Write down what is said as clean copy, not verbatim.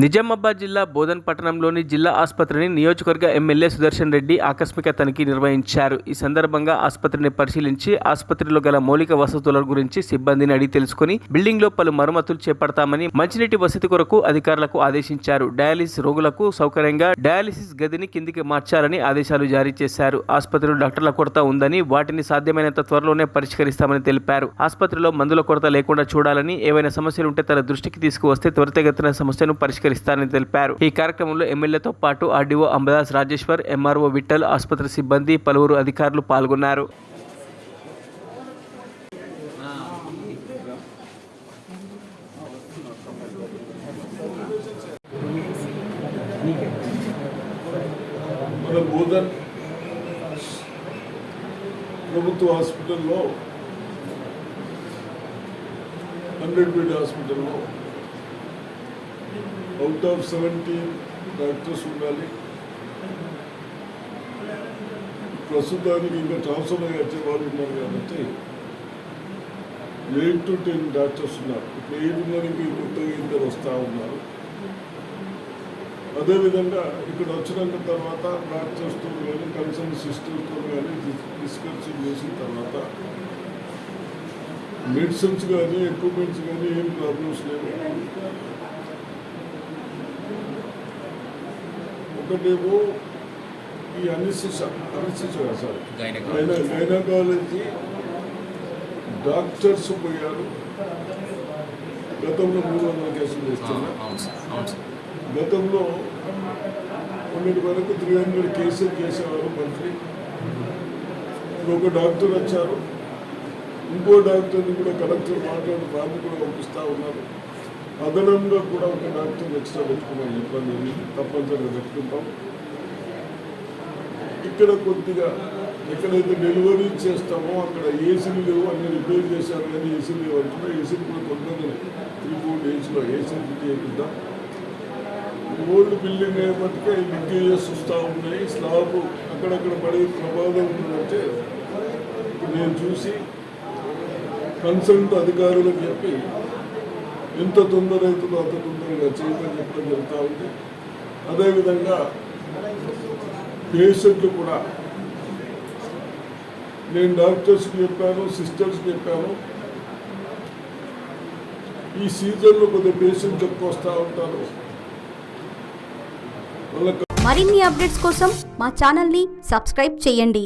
నిజామాబాద్ జిల్లా బోధన్ పట్టణంలోని జిల్లా ఆసుపత్రిని నియోజకవర్గ ఎమ్మెల్యే సుదర్శన్ రెడ్డి ఆకస్మిక తనిఖీ నిర్వహించారు. ఈ సందర్భంగా ఆసుపత్రిని పరిశీలించి ఆసుపత్రిలో గల మౌలిక వసతుల గురించి సిబ్బందిని అడిగి తెలుసుకుని బిల్డింగ్ లో పలు మరమ్మతులు చేపడతామని మంచినీటి వసతి కొరకు అధికారులకు ఆదేశించారు. డయాలిసిస్ రోగులకు సౌకర్యంగా డయాలిసిస్ గదిని కిందికి మార్చాలని ఆదేశాలు జారీ చేశారు. ఆసుపత్రిలో డాక్టర్ల కొరత ఉందని వాటిని సాధ్యమైనంత త్వరలోనే పరిష్కరిస్తామని తెలిపారు. ఆసుపత్రిలో మందుల కొరత లేకుండా చూడాలని, ఏవైనా సమస్యలు ఉంటే తన దృష్టికి తీసుకువస్తే త్వరితగతిన సమస్యను పరిష్కరిస్తారని తెలిపారు. ఈ కార్యక్రమంలో ఎమ్మెల్యేతో పాటు ఆర్డీఓ అంబదాస్ రాజేశ్వర్, ఎంఆర్ఓ విఠల్, ఆసుపత్రి సిబ్బంది, పలువురు అధికారులు పాల్గొన్నారు. మన బోధన్ ప్రభుత్వ హాస్పిటల్లో 100 బెడ్ హాస్పిటల్లో అవుట్ ఆఫ్ 17 డాక్టర్స్ ఉండాలి. ప్రస్తుతానికి ఇంకా ట్రాన్స్ఫర్ వచ్చే వాళ్ళు ఉన్నారు కాబట్టి 8 to 10 డాక్టర్స్ ఉన్నారు. ఇప్పుడు 8 ఉన్నరికి కొత్తగా ఇద్దరు వస్తూ ఉన్నారు. అదేవిధంగా ఇక్కడ వచ్చిన తర్వాత డాక్టర్స్తో కానీ కన్సర్న్ సిస్టర్స్తో కానీ డిస్కషన్ చేసిన తర్వాత మెడిసిన్స్ కానీ ఎక్విప్మెంట్స్ కానీ ఏం ప్రాబ్లమ్స్ లేవు. ఒకటేమో ఈ గైనకాలజీ డాక్టర్స్ పోయారు. గతంలో 300 కేసులు చేస్తున్నారు. గతంలో కొన్నిటి వరకు 300 కేసులు చేసేవారు మంత్లీ. ఒక డాక్టర్ వచ్చారు, ఇంకో డాక్టర్ని కూడా కలెక్టర్ మాట్లాడి వాళ్ళు కూడా పంపిస్తూ ఉన్నారు. అదనంగా కూడా ఒక డాక్టర్ ఎక్స్ట్రా పెట్టుకున్నాం. ఇబ్బంది తప్పనిసరిగా పెట్టుకుంటాం. ఇక్కడ కొద్దిగా ఎక్కడైతే డెలివరీ చేస్తామో అక్కడ ఏసీలు లేవు, అన్ని రిపేర్ చేశారు కానీ ఏసీలు లేవు అంటున్నా. ఏసీలు కూడా తొందరగా 3-4 డేస్లో ఏసీలు చేపిద్దాం. ఓల్డ్ బిల్డింగ్ అయ్యేపటికే లీకేజెస్ వస్తూ ఉన్నాయి. స్లాబ్ అక్కడక్కడ పడే ప్రమాదం ఉందంటే నేను చూసి కన్సల్ట్ అధికారులకు చెప్పి ఎంత తొందర అవుతుందో అంత తొందరగా చేయమని చెప్పడం జరుగుతూ ఉంది. అదేవిధంగా పేషెంట్లు కూడా నేను డాక్టర్స్కి చెప్పాను, సిస్టర్స్కి చెప్పాను. ఈ సీజన్లో కొద్దిగా పేషెంట్లు ఎక్కువ వస్తూ ఉంటారు. మరిన్ని అప్డేట్స్ కోసం మా ఛానల్ని సబ్స్క్రైబ్ చేయండి.